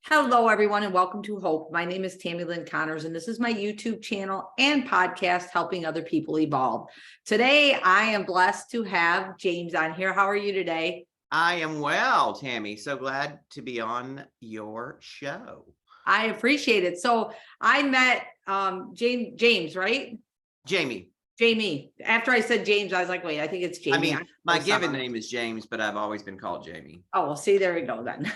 Hello, everyone, and welcome to Hope. My name is Tammy Lynn Connors, and this is my YouTube channel and podcast, Helping Other People Evolve. Today, I am blessed to have James on here. How are you today? I am well, Tammy. So glad to be on your show. I appreciate it. So I met James, right? Jamie. Jamie. After I said James, I was like, wait, I think it's Jamie. My given name is James, but I've always been called Jamie. Oh, well, see, there we go then.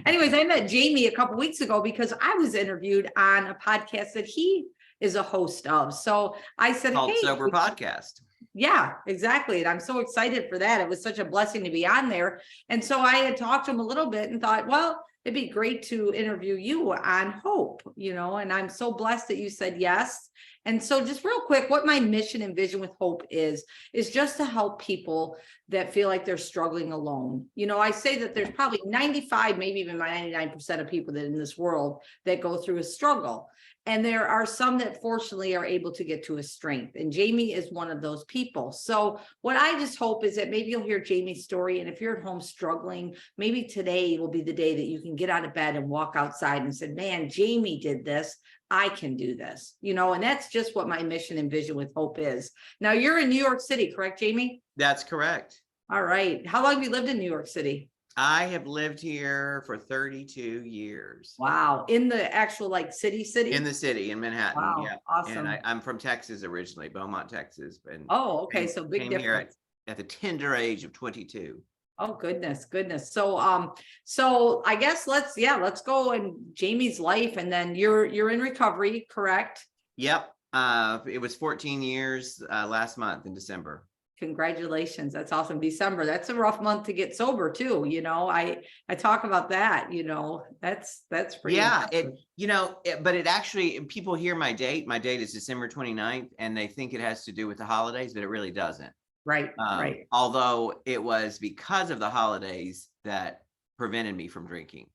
Anyways, I met Jamie a couple weeks ago because I was interviewed on a podcast that he is a host of. So I said, Called hey, Sober Podcast. yeah, exactly. And I'm so excited for that. It was such a blessing to be on there. And so I had talked to him a little bit and thought, well, it'd be great to interview you on Hope, and I'm so blessed that you said yes. And so just real quick, what my mission and vision with Hope is just to help people that feel like they're struggling alone. I say that there's probably 95, maybe even 99% of people that in this world that go through a struggle. And there are some that fortunately are able to get to a strength. And Jamie is one of those people. So what I just hope is that maybe you'll hear Jamie's story. And if you're at home struggling, maybe today will be the day that you can get out of bed and walk outside and say, man, Jamie did this. I can do this, and that's just what my mission and vision with Hope is. Now you're in New York City, correct, Jamie? That's correct. All right. How long have you lived in New York City? I have lived here for 32 years. Wow. In the actual city? In the city, in Manhattan. Wow. Yeah. Awesome. And I'm from Texas originally, Beaumont, Texas. And oh, okay. So big came difference. Here at the tender age of 22. Oh, goodness. So I guess let's go in Jamie's life, and then you're in recovery, correct? Yep. It was 14 years last month in December. Congratulations. That's awesome. December. That's a rough month to get sober too. I talk about that, that's pretty. Yeah. But it actually, people hear my date is December 29th, and they think it has to do with the holidays, but it really doesn't. Right. Right. Although it was because of the holidays that prevented me from drinking.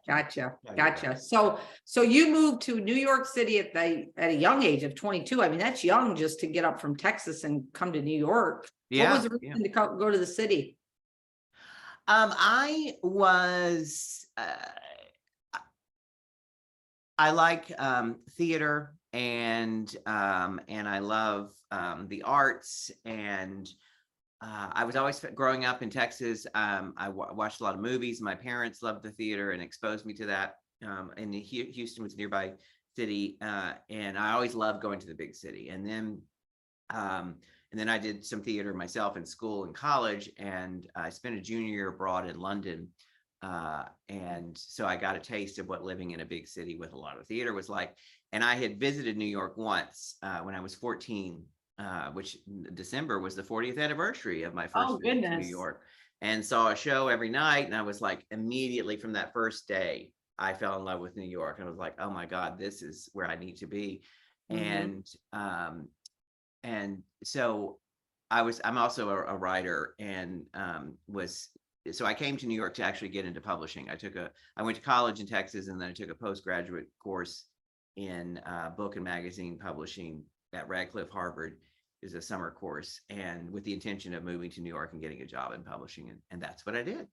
Gotcha. So you moved to New York City at a young age of 22. I mean, that's young just to get up from Texas and come to New York. Yeah. What was the reason to go to the city? I like theater and I love the arts, and I was always growing up in Texas. I watched a lot of movies. My parents loved the theater and exposed me to that. And Houston was a nearby city, and I always loved going to the big city. And then I did some theater myself in school and college, and I spent a junior year abroad in London. And so I got a taste of what living in a big city with a lot of theater was like. And I had visited New York once when I was 14. Which December was the 40th anniversary of my first visit to New York, and saw a show every night. And I was like, immediately from that first day, I fell in love with New York. And I was like, oh my God, this is where I need to be. Mm-hmm. And so I'm also a writer, and so I came to New York to actually get into publishing. I went to college in Texas, and then I took a postgraduate course in book and magazine publishing at Radcliffe Harvard. Is a summer course, and with the intention of moving to New York and getting a job in publishing. And that's what I did.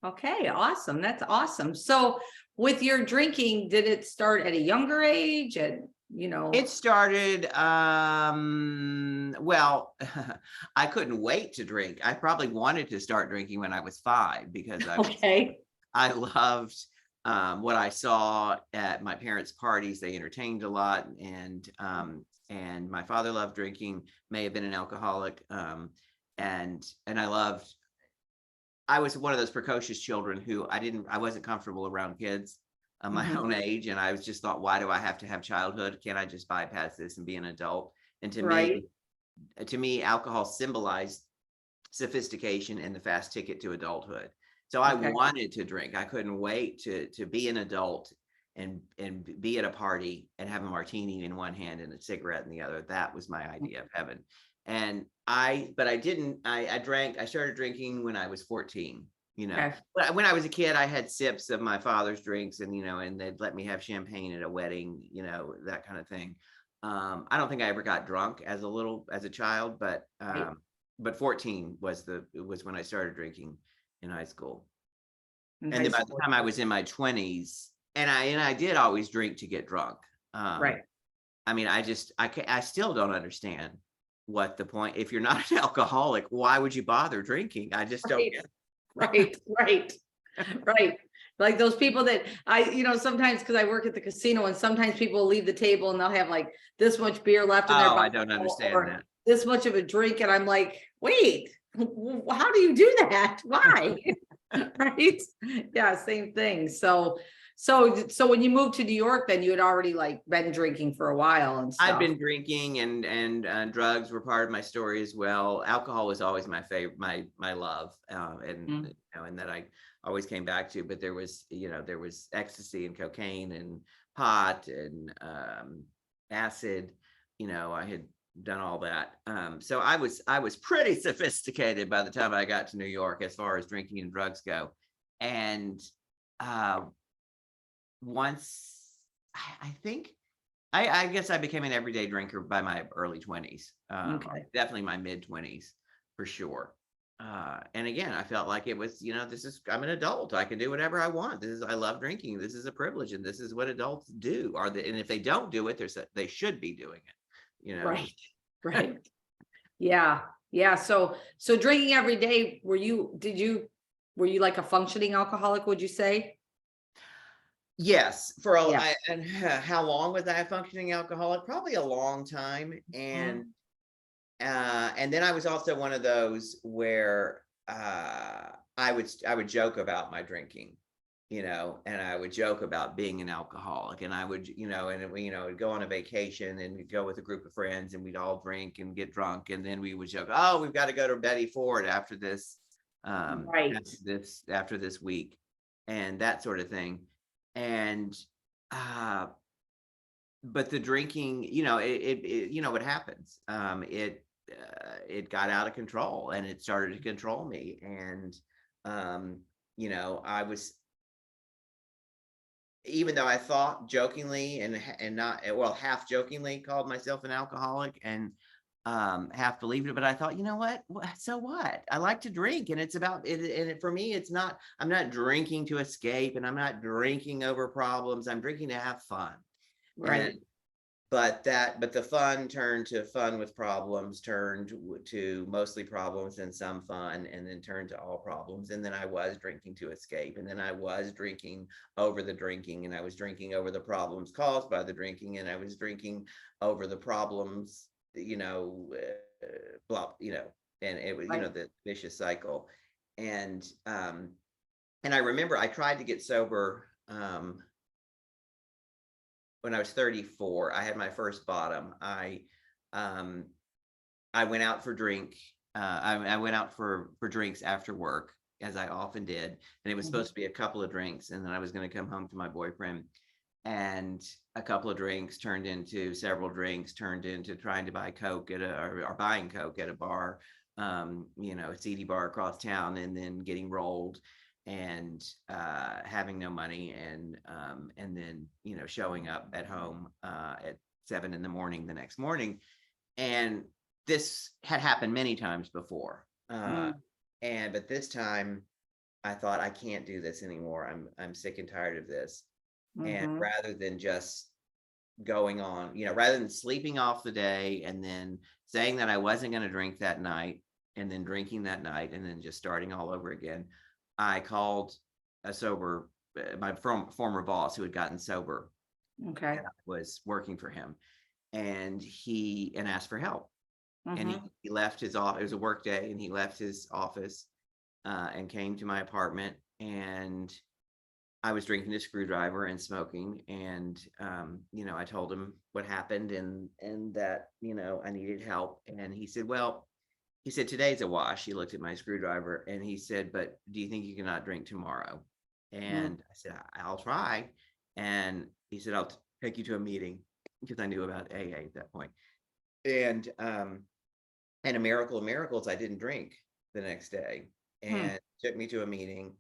Okay, awesome. That's awesome. So with your drinking, did it start at a younger age? It started, well, I couldn't wait to drink. I probably wanted to start drinking when I was 5 because I loved what I saw at my parents' parties. They entertained a lot, and my father loved drinking, may have been an alcoholic. And I was one of those precocious children who I wasn't comfortable around kids of my own age. And I was just thought, why do I have to have childhood? Can't I just bypass this and be an adult? And to me, alcohol symbolized sophistication and the fast ticket to adulthood. So I wanted to drink. I couldn't wait to be an adult and be at a party and have a martini in one hand and a cigarette in the other. That was my idea of heaven. And I started drinking when I was 14, But when I was a kid, I had sips of my father's drinks, and, and they'd let me have champagne at a wedding, that kind of thing. I don't think I ever got drunk as a child, but 14 was when I started drinking in high school. in And high then by the school. time I was in my 20s, and I did always drink to get drunk. Right, I mean, I still don't understand what the point, if you're not an alcoholic, why would you bother drinking? I just don't right, get right, right, right. Like those people that sometimes because I work at the casino and sometimes people leave the table and they'll have like this much beer left in their Oh, I bottle don't understand or that. this much of a drink. And I'm like, wait, how do you do that? Why? Right? Yeah, same thing. So when you moved to New York, then you had already like been drinking for a while and I'd stuff. been drinking, and drugs were part of my story as well. Alcohol was always my favorite, my love, and Mm. and that I always came back to. But there was ecstasy and cocaine and pot and acid. I had done all that. So I was pretty sophisticated by the time I got to New York as far as drinking and drugs go. And uh, once I think I guess I became an everyday drinker by my early 20s. Okay. Definitely my mid 20s for sure. And again, I felt like it was, I'm an adult. I can do whatever I want. I love drinking. This is a privilege, and this is what adults do. And if they don't do it, they should be doing it. Right. Right. Yeah. Yeah. So drinking every day, were you like a functioning alcoholic, would you say? Yes, Yeah. and how long was I a functioning alcoholic? Probably a long time. And Mhm. and then I was also one of those where I would joke about my drinking, and I would joke about being an alcoholic, and I would, and we, would go on a vacation and we'd go with a group of friends and we'd all drink and get drunk, and then we would joke, oh, we've got to go to Betty Ford after this, Right. after this week, and that sort of thing, and uh, but the drinking, what happens. It got out of control and it started to control me. And, I was, even though I thought jokingly and not, well, half jokingly called myself an alcoholic and half believed it, but I thought, so what? I like to drink, and it's about it. And for me, I'm not drinking to escape, and I'm not drinking over problems. I'm drinking to have fun. And Right. but the fun turned to fun with problems, turned to mostly problems and some fun, and then turned to all problems. And then I was drinking to escape, and then I was drinking over the drinking, and I was drinking over the problems caused by the drinking, and I was drinking over the problems, blah, and it was, Right. the vicious cycle. And um and I remember I tried to get sober when I was 34. I had my first bottom. Um I went out for drink. I went out for drinks after work, as I often did, and it was Mhm. supposed to be a couple of drinks, and then I was going to come home to my boyfriend. And a couple of drinks turned into several drinks, turned into trying to buy Coke or buying Coke at a bar, a seedy bar across town, and then getting rolled and having no money, and then showing up at home at 7 in the morning the next morning. And this had happened many times before. Mm. But this time I thought, I can't do this anymore. I'm sick and tired of this. And Mhm. rather than just going on, rather than sleeping off the day and then saying that I wasn't going to drink that night and then drinking that night and then just starting all over again, I called a sober, my former boss who had gotten sober, Okay. and I was working for him, and asked for help. And Mhm. he left his office. It was a work day, and he left his office and came to my apartment. And I was drinking a screwdriver and smoking. And I told him what happened, and that I needed help. And he said, "Well," he said, "today's a wash." He looked at my screwdriver and he said, "But do you think you cannot drink tomorrow?" Mm. And I said, "I'll try." And he said, "I'll take you to a meeting," because I knew about AA at that point. And a miracle of miracles, I didn't drink the next day, Hmm. and took me to a meeting.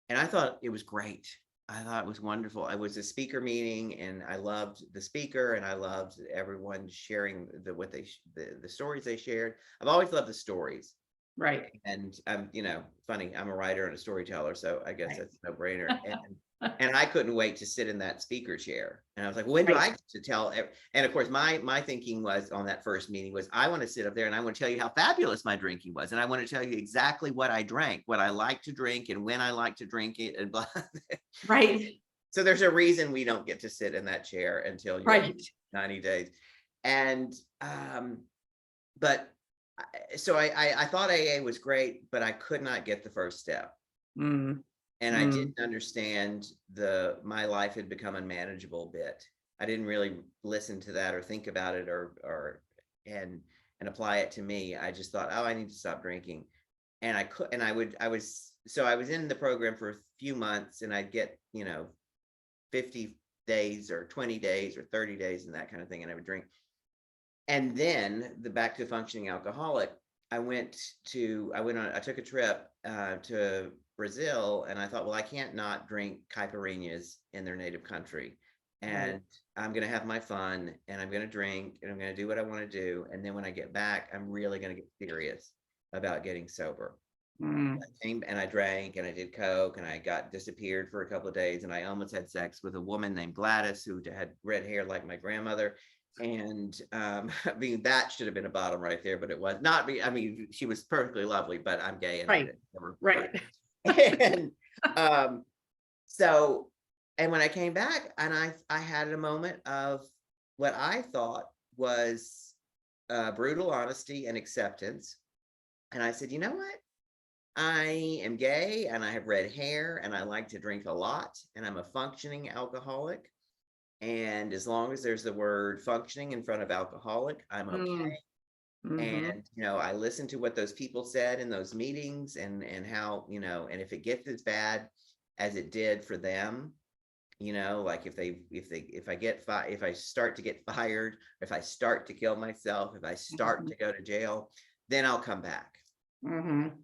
And I thought it was great. I thought it was wonderful. It was a speaker meeting, and I loved the speaker, and I loved everyone sharing the stories they shared. I've always loved the stories. Right. And funny, I'm a writer and a storyteller, so I guess Right. that's a no-brainer. And I couldn't wait to sit in that speaker chair. And I was like, when do Right. I get to tell? And of course, my thinking was on that first meeting was, I want to sit up there and I want to tell you how fabulous my drinking was. And I want to tell you exactly what I drank, what I like to drink and when I like to drink it and blah. Right. So there's a reason we don't get to sit in that chair until you're Right. 90 days. And, but so I thought AA was great, but I could not get the first step. Mm. And I didn't understand my life had become unmanageable bit. I didn't really listen to that or think about it and apply it to me. I just thought, oh, I need to stop drinking. And I was in the program for a few months and I'd get, 50 days or 20 days or 30 days and that kind of thing. And I would drink. And then the back to functioning alcoholic, I took a trip to Brazil and I thought, well, I can't not drink caipirinhas in their native country. And I'm going to have my fun and I'm going to drink and I'm going to do what I want to do. And then when I get back, I'm really going to get serious about getting sober. I came and I drank and I did Coke and I disappeared for a couple of days. And I almost had sex with a woman named Gladys who had red hair like my grandmother. And that should have been a bottom right there, but it was not me. I mean, she was perfectly lovely, but I'm gay and I never. Right. And so, and when I came back and I had a moment of what I thought was brutal honesty and acceptance. And I said, you know what? I am gay and I have red hair and I like to drink a lot and I'm a functioning alcoholic. And as long as there's the word functioning in front of alcoholic, I'm okay. And, I listened to what those people said in those meetings and how, and if it gets as bad as it did for them, like if I start to get fired, if I start to kill myself, if I start to go to jail, then I'll come back.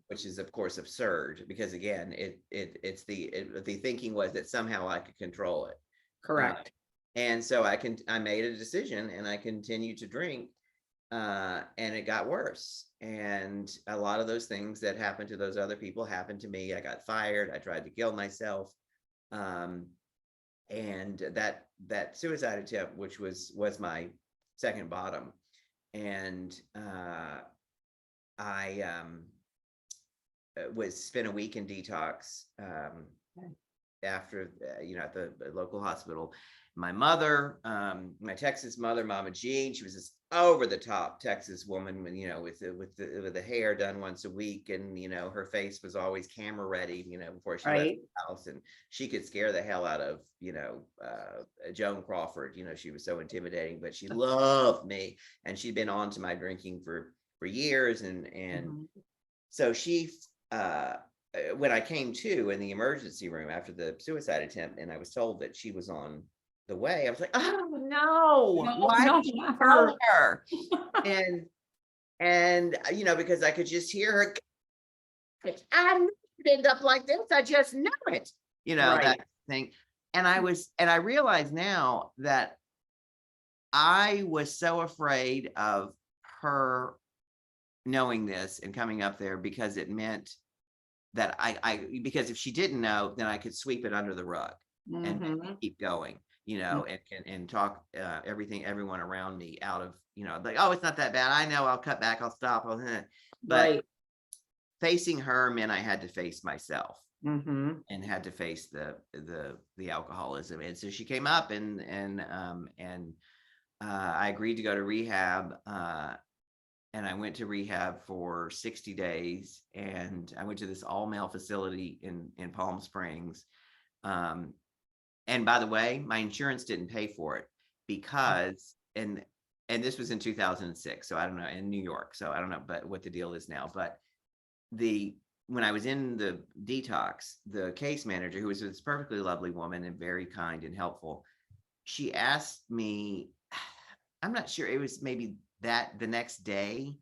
Which is of course absurd because again, it's the thinking was that somehow I could control it. Correct. And so I made a decision and I continued to drink and it got worse. And a lot of those things that happened to those other people happened to me. I got fired. I tried to kill myself. And that suicide attempt, which was my second bottom. And I spent a week in detox after at the local hospital. My mother, my Texas mother, Mama Jean, she was this over the top Texas woman with with the hair done once a week, and her face was always camera ready before she left the house, and she could scare the hell out of Joan Crawford. She was so intimidating, but she loved me, and she'd been on to my drinking for years, and so she when I came to in the emergency room after the suicide attempt and I was told that she was on the way, I was like, oh no, why did you tell her? and because I could just hear her, I knew it'd end up like this, I just knew it, that thing. And I realized now that I was so afraid of her knowing this and coming up there because it meant that because if she didn't know, then I could sweep it under the rug and keep going, and talk everyone around me out of, like, oh, it's not that bad. I know, I'll cut back, I'll stop. But facing her meant I had to face myself and had to face the alcoholism. And so she came up and I agreed to go to rehab. And I went to rehab for 60 days and I went to this all male facility in Palm Springs. And by the way, my insurance didn't pay for it because, and this was in 2006. So I don't know, in New York. So I don't know, but what the deal is now, but when I was in the detox, the case manager, who was this perfectly lovely woman and very kind and helpful, she asked me, I'm not sure, it was maybe the next day,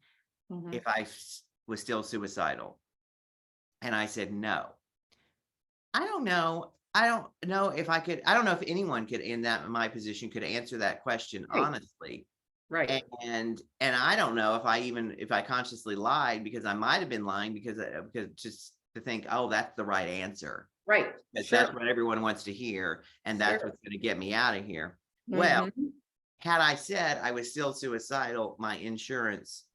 if I was still suicidal. And I said, no. I don't know if I could, I don't know if anyone could in my position could answer that question honestly. Right. And I don't know if I consciously lied, because I might have been lying because just to think, oh, that's the right answer, Right. because that's Sure. what everyone wants to hear, and that's Sure. what's going to get me out of here. Well, Mhm. had I said I was still suicidal, my insurance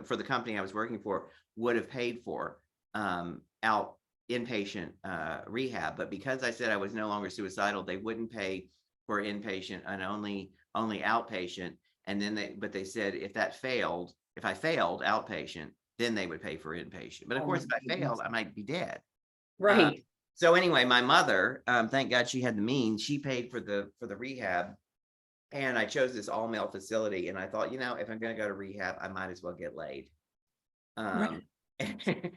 for the company I was working for would have paid for out inpatient rehab. But because I said I was no longer suicidal, they wouldn't pay for inpatient and only outpatient. And then they said if I failed outpatient, then they would pay for inpatient. But of Oh course, my if I failed, goodness. I might be dead. Uh, Right. so anyway, my mother, thank God she had the means. She paid for the rehab, and I chose this all male facility. And I thought, if I'm going to go to rehab, I might as well get laid. Um, Right. and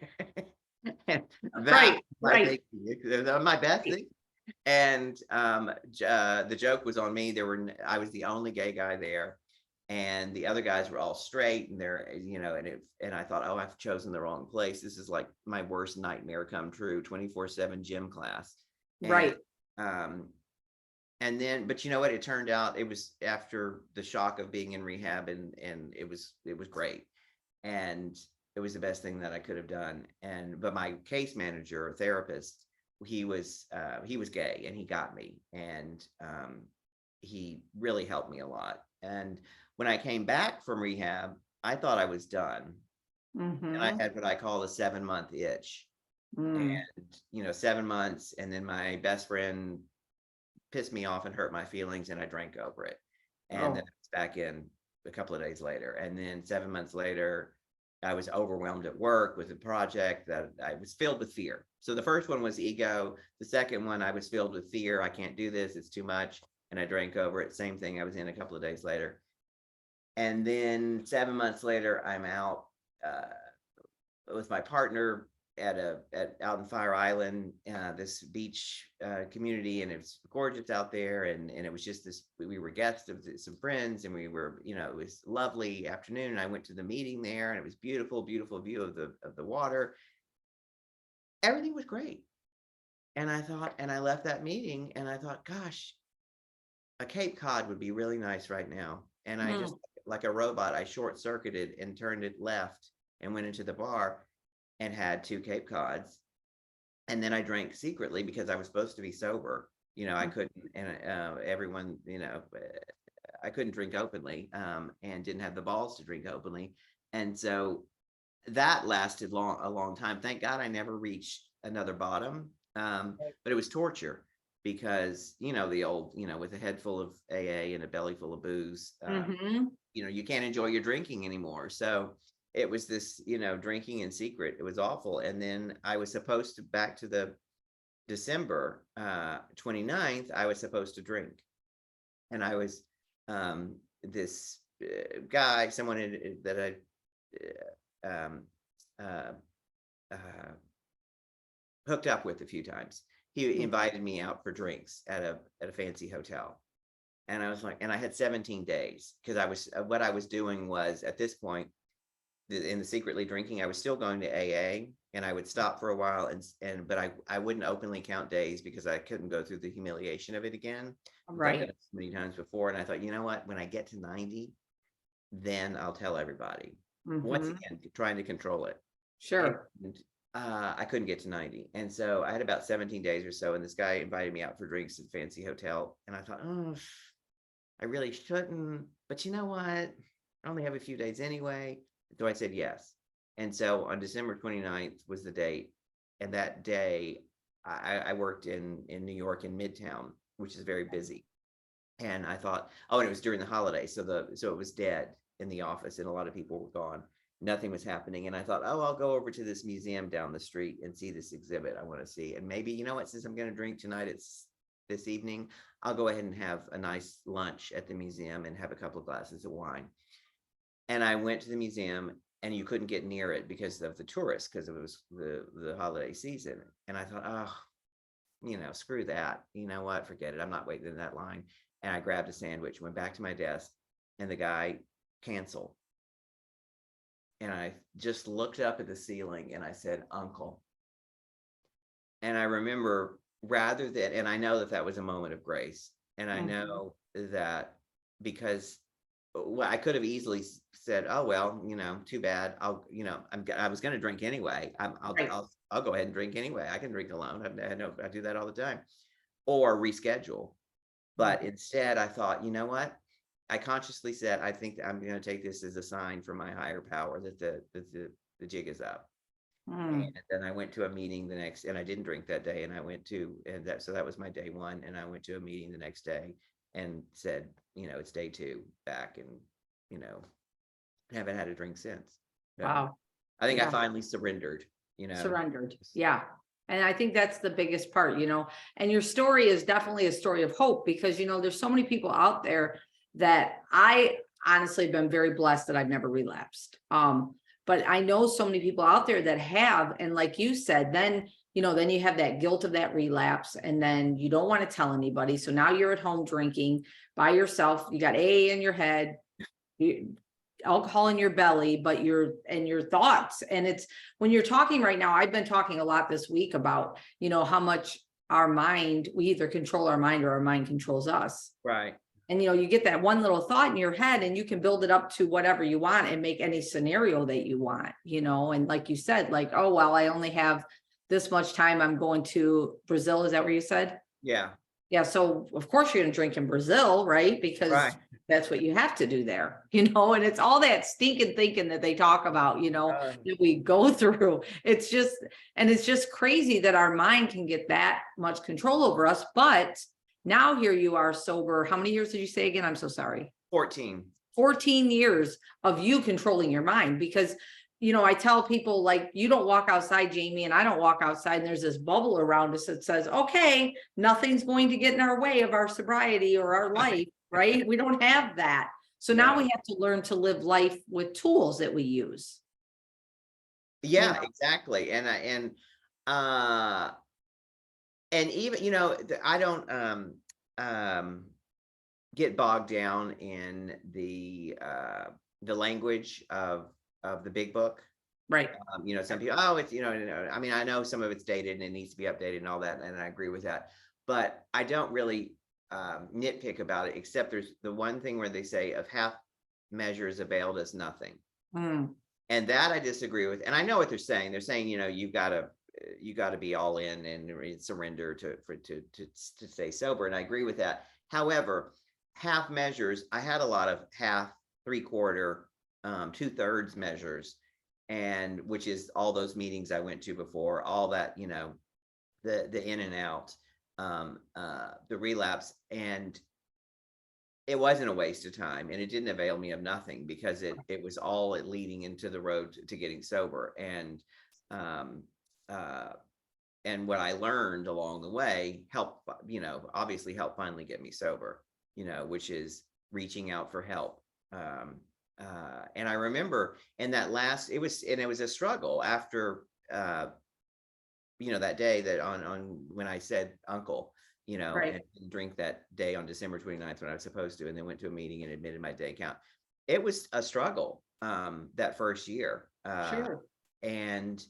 that Right. I Right. think my best thing. And the joke was on me. I was the only gay guy there, and the other guys were all straight. And and I thought, oh, I've chosen the wrong place. This is like my worst nightmare come true. 24/7 gym class, and Right. um, and then, but you know what? It turned out it was after the shock of being in rehab, and it was great, and it was the best thing that I could have done. But my case manager, or therapist, he was gay, and he got me, and he really helped me a lot. And when I came back from rehab, I thought I was done, and I Mhm. had what I call a 7-month itch, Mm. and 7 months, and then my best friend pissed me off and hurt my feelings, and I drank over it. And then Oh. I was back in a couple of days later. And then 7 months later, I was overwhelmed at work with a project that I was filled with fear. So the first one was ego. The second one, I was filled with fear. I can't do this. It's too much. And I drank over it. Same thing. I was in a couple of days later. And then 7 months later, I'm out with my partner out in Fire Island, this beach community, and it was gorgeous out there. And it was just this. We were guests of some friends, and we were, it was lovely afternoon. And I went to the meeting there, and it was beautiful, beautiful view of the water. Everything was great. And I left that meeting, and I thought, gosh, a Cape Cod would be really nice right now. And I just, Mm. like a robot, I short circuited and turned it left and went into the bar and had 2 Cape Cods. And then I drank secretly because I was supposed to be sober. I couldn't, and everyone, I couldn't drink openly, and didn't have the balls to drink openly. And so that lasted a long time. Thank God I never reached another bottom. But it was torture because, the old, with a head full of AA and a belly full of booze, Mhm. you can't enjoy your drinking anymore. So it was this, drinking in secret. It was awful. And then I was supposed to, back to the December 29th, I was supposed to drink. And I was this guy, someone that I uh, uh, hooked up with a few times. He Mm. invited me out for drinks at a fancy hotel. And I was like, and I had 17 days, because what I was doing was, at this point, in the secretly drinking, I was still going to AA, and I would stop for a while, but I wouldn't openly count days because I couldn't go through the humiliation of it again. I've done Right. it so many times before, and I thought, you know what? When I get to 90, then I'll tell everybody. Once Mhm. again, trying to control it. Sure. And I couldn't get to 90. And so I had about 17 days or so, and this guy invited me out for drinks at a fancy hotel. And I thought, oh, I really shouldn't. But you know what? I only have a few days anyway. So I said yes. And so on December 29th was the date. And that day, I worked in New York, in Midtown, which is very busy. And I thought, oh, and it was during the holidays. So it was dead in the office, and a lot of people were gone. Nothing was happening. And I thought, oh, I'll go over to this museum down the street and see this exhibit I want to see. And maybe, what, since I'm going to drink tonight, it's this evening, I'll go ahead and have a nice lunch at the museum and have a couple of glasses of wine. And I went to the museum, and you couldn't get near it because of the tourists, because it was the holiday season. And I thought, oh, screw that. You know what? Forget it. I'm not waiting in that line. And I grabbed a sandwich, went back to my desk, and the guy canceled. And I just looked up at the ceiling, and I said, Uncle. And I remember, and I know that that was a moment of grace. And I Mhm. know that because well, I could have easily said, oh, well, too bad. I was going to drink anyway. Right. I'll go ahead and drink anyway. I can drink alone. I know I do that all the time, or reschedule. But instead I thought, you know what? I consciously said, I think that I'm going to take this as a sign from my higher power that the jig is up. Mm. And then I went to a meeting the next, and I didn't drink that day. And I went to, and so that was my day one. And I went to a meeting the next day and said, it's day two back, and, you know, haven't had a drink since. So Wow. I think I Yeah. finally surrendered, Surrendered. Yeah. And I think that's the biggest part, and your story is definitely a story of hope because, there's so many people out there that I honestly have been very blessed that I've never relapsed. But I know so many people out there that have, and like you said, then, then you have that guilt of that relapse and then you don't want to tell anybody. So now you're at home drinking by yourself. You got A in your head. Alcohol in your belly, but your thoughts. And it's when you're talking right now, I've been talking a lot this week about, how much our mind, we either control our mind or our mind controls us. right. And, you get that one little thought in your head and you can build it up to whatever you want and make any scenario that you want, and like you said, like, oh, well, I only have this much time. I'm going to Brazil. Is that where you said? Yeah. Yeah. So of course you're going to drink in Brazil, right? Because Right. that's what you have to do there, and it's all that stinking thinking that they talk about, that we go through. It's just crazy that our mind can get that much control over us. But now here you are sober. How many years did you say again? I'm so sorry. 14. 14 years of you controlling your mind because I tell people like you don't walk outside, Jamie, and I don't walk outside and there's this bubble around us that says, okay, nothing's going to get in our way of our sobriety or our life, right? We don't have that. So now we have to learn to live life with tools that we use. Yeah, exactly. And even, I don't get bogged down in the language of the big book. Right. Some people, oh, it's, I mean, I know some of it's dated and it needs to be updated and all that, and I agree with that. But I don't really nitpick about it, except there's the one thing where they say of half measures availed us nothing. And that I disagree with. And I know what they're saying. They're saying, you got to be all in and surrender to stay sober. And I agree with that. However, half measures, I had a lot of half, 3/4, 2/3 measures, and which is all those meetings I went to before, all that, the in and out, the relapse. And it wasn't a waste of time, and it didn't avail me of nothing because it was all leading into the road to getting sober. And what I learned along the way helped, obviously helped finally get me sober, which is reaching out for help. And I remember in that it was a struggle after, that day that on when I said uncle, Right. and drink that day on December 29th when I was supposed to, and then went to a meeting and admitted my day count. It was a struggle that first year. Sure. And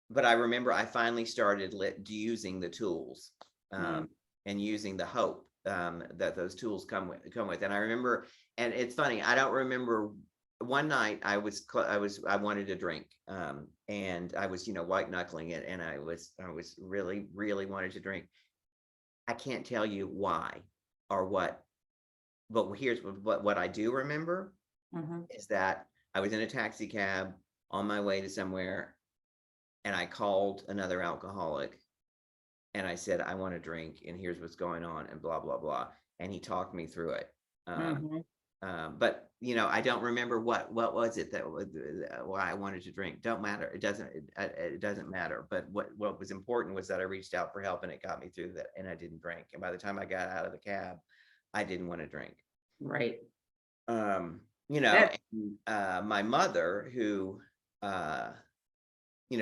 but I remember I finally started using the tools and using the hope that those tools come with. And I remember, and it's funny, I don't remember one night I wanted to drink, and I was, white knuckling it. And I was really, really wanted to drink. I can't tell you why or what, but here's what I do remember is that I was in a taxi cab on my way to somewhere, and I called another alcoholic and I said, I want to drink and here's what's going on and blah, blah, blah. And he talked me through it. But, I don't remember what was it that why I wanted to drink. Don't matter. It doesn't matter. But what was important was that I reached out for help and it got me through that, and I didn't drink. And by the time I got out of the cab, I didn't want to drink. Right. My mother who,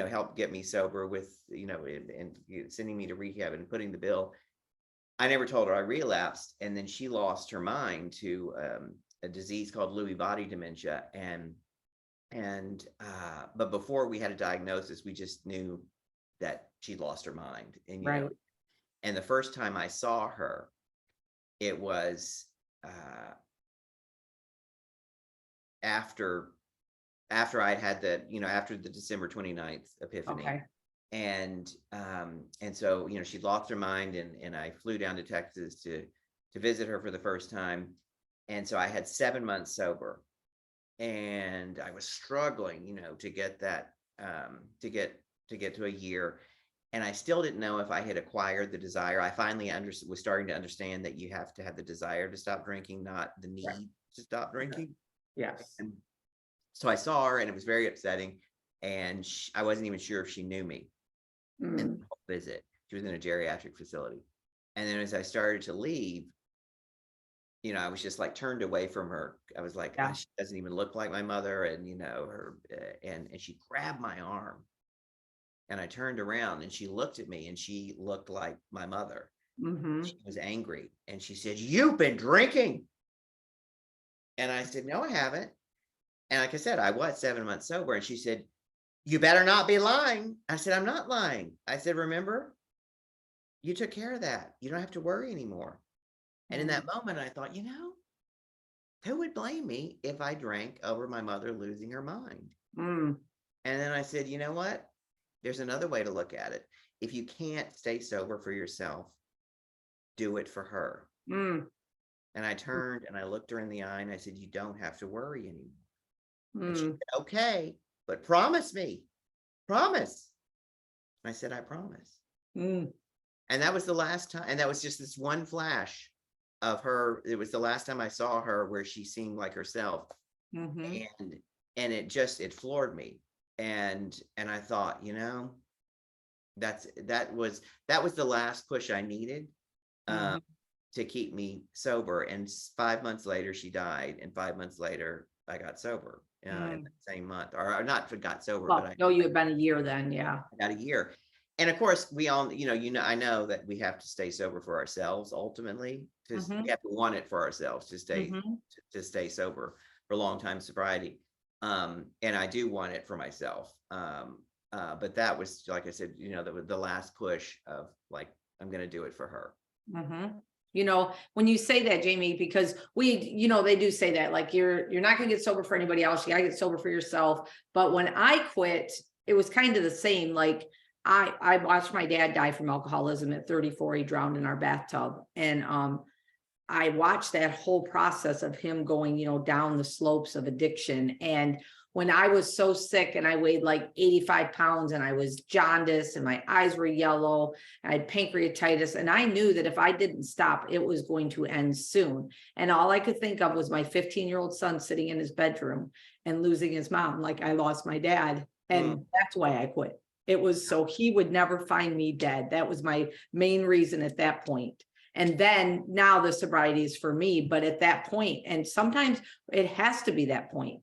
helped get me sober with, and sending me to rehab and putting the bill. I never told her I relapsed, and then she lost her mind to a disease called Lewy body dementia, but before we had a diagnosis, we just knew that she'd lost her mind. And Right. And the first time I saw her, it was after I'd had the, after the December 29th epiphany. Okay. And so, she lost her mind, and I flew down to Texas to visit her for the first time. And so I had 7 months sober, and I was struggling, to get that, to get to a year. And I still didn't know if I had acquired the desire. I finally was starting to understand that you have to have the desire to stop drinking, not the need Right. to stop drinking. Yes. And so I saw her, and it was very upsetting. And I wasn't even sure if she knew me in the whole visit. She was in a geriatric facility. And then as I started to leave, I was just like turned away from her. I was like, Yeah. she doesn't even look like my mother. And, her, and she grabbed my arm, and I turned around, and she looked at me, and she looked like my mother. She was angry, and she said, "You've been drinking." And I said, "No, I haven't." And like I said, I was 7 months sober. And she said, "You better not be lying." I said, "I'm not lying." I said, "Remember, you took care of that. You don't have to worry anymore." And in that moment, I thought, who would blame me if I drank over my mother losing her mind? And then I said, you know what? There's another way to look at it. If you can't stay sober for yourself, do it for her. And I turned and I looked her in the eye, and I said, "You don't have to worry anymore." And she said, "Okay, but promise me, promise." I said, "I promise." And that was the last time. And that was just this one flash of her. It was the last time I saw her where she seemed like herself. And it floored me. And I thought, that was the last push I needed to keep me sober. And 5 months later, she died. And 5 months later, I got sober in the same month, or not got sober, Well, but no, you had been a year then. Yeah. I got a year. And of course, we all, I know that we have to stay sober for ourselves ultimately, because we have to want it for ourselves to stay sober for long time sobriety. And I do want it for myself. But that was, like I said, the last push of like, I'm going to do it for her. When you say that, Jamie, because they do say that, like, you're not going to get sober for anybody else. You got to get sober for yourself. But when I quit, it was kind of the same. Like, I watched my dad die from alcoholism at 34. He drowned in our bathtub. And I watched that whole process of him going, down the slopes of addiction. And when I was so sick and I weighed like 85 pounds and I was jaundiced and my eyes were yellow, I had pancreatitis, and I knew that if I didn't stop, it was going to end soon. And all I could think of was my 15-year-old son sitting in his bedroom and losing his mom, like I lost my dad. And that's why I quit. It was so he would never find me dead. That was my main reason at that point. And then now the sobriety is for me, but at that point, and sometimes it has to be that point,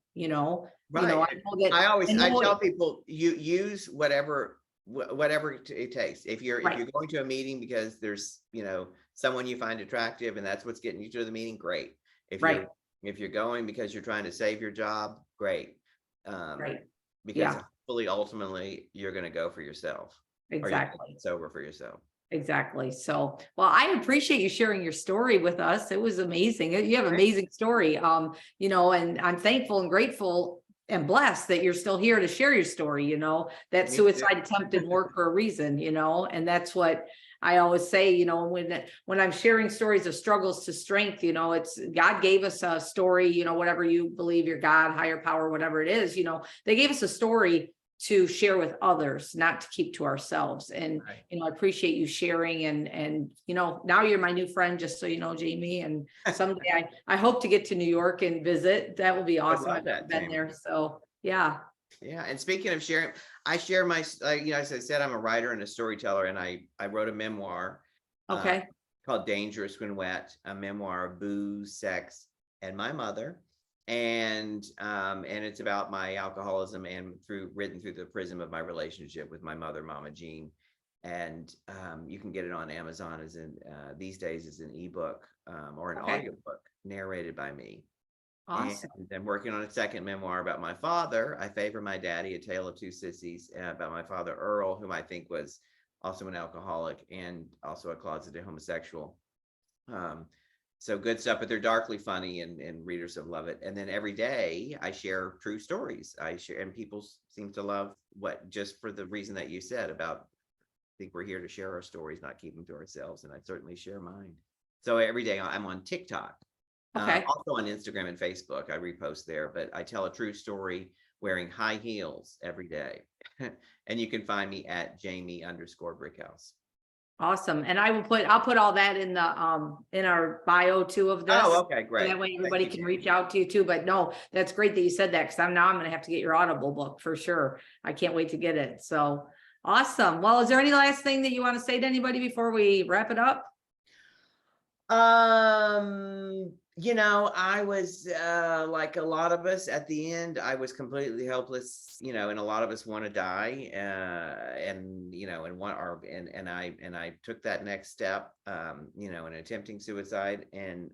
Right. I know that I tell people, you use whatever it takes. If you're going to a meeting because there's, someone you find attractive and that's what's getting you to the meeting, great. If you're going because you're trying to save your job, great. Because hopefully, ultimately, you're going to go for yourself. Exactly. Sober for yourself. Exactly. So, well, I appreciate you sharing your story with us. It was amazing. You have an amazing story. And I'm thankful and grateful and blessed that you're still here to share your story. That suicide attempt didn't work for a reason, and that's what I always say, when I'm sharing stories of struggles to strength, it's God gave us a story, whatever you believe, your God, higher power, whatever it is, they gave us a story to share with others, not to keep to ourselves. And, I appreciate you sharing and, now you're my new friend, just so you know, Jamie, and someday I hope to get to New York and visit. That will be awesome. I've never been there. So yeah. Yeah. And speaking of sharing, I share my, as I said, I'm a writer and a storyteller, and I wrote a memoir called Dangerous When Wet, a memoir of booze, sex, and my mother. And it's about my alcoholism and written through the prism of my relationship with my mother, Mama Jean. And you can get it on Amazon these days as an ebook or an audiobook narrated by me. Awesome. And I'm working on a second memoir about my father, I Favor My Daddy, A Tale of Two Sissies, about my father, Earl, whom I think was also an alcoholic and also a closeted homosexual. So good stuff, but they're darkly funny and readers will love it. And then every day I share true stories. I share, and people seem to love what, just for the reason that you said about, I think we're here to share our stories, not keep them to ourselves. And I certainly share mine. So every day I'm on TikTok, Okay. also on Instagram and Facebook. I repost there, but I tell a true story wearing high heels every day. And you can find me at Jamie_Brickhouse. Awesome. And I'll put all that in our bio too of this. Oh, okay, So great. that way Thank everybody you, can Jamie. reach out to you too. But no, that's great that you said that, because I'm going to have to get your Audible book for sure. I can't wait to get it. So awesome. Well, is there any last thing that you want to say to anybody before we wrap it up? I was like a lot of us at the end, I was completely helpless, and a lot of us want to die. And I took that next step, in attempting suicide. And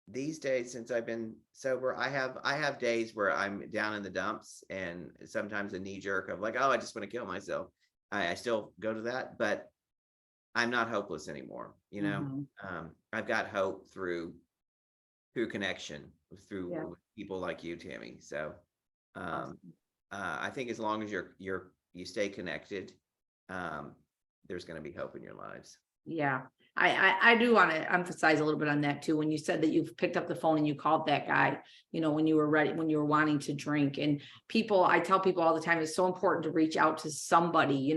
these days, since I've been sober, I have days where I'm down in the dumps, and sometimes a knee jerk of like, oh, I just want to kill myself. I still go to that, but I'm not hopeless anymore. Mhm. I've got hope through connection through Yeah. people like you, Tammy. So Awesome. I think as long as you stay connected, there's going to be hope in your lives. Yeah. I do want to emphasize a little bit on that too. When you said that you've picked up the phone and you called that guy, when you were ready, when you were wanting to drink. And I tell people all the time, it's so important to reach out to somebody,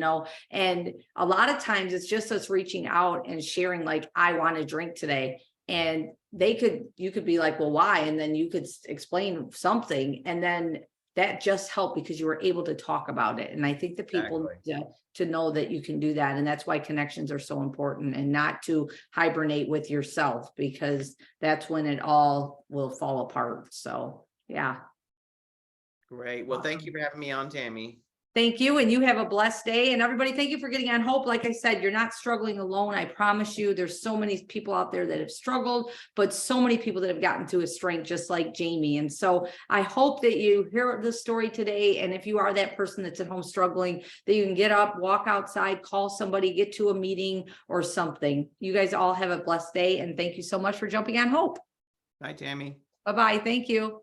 and a lot of times it's just us reaching out and sharing, like, I want to drink today. And you could be like, well, why? And then you could explain something. And then that just helped because you were able to talk about it. And I think that people Exactly. need to know that you can do that. And that's why connections are so important, and not to hibernate with yourself, because that's when it all will fall apart. So yeah. Great. Well, thank you for having me on, Tammy. Thank you. And you have a blessed day. And everybody, thank you for getting on Hope. Like I said, you're not struggling alone. I promise you, there's so many people out there that have struggled, but so many people that have gotten to a strength, just like Jamie. And so I hope that you hear the story today. And if you are that person that's at home struggling, that you can get up, walk outside, call somebody, get to a meeting or something. You guys all have a blessed day. And thank you so much for jumping on Hope. Bye, Tammy. Bye-bye. Thank you.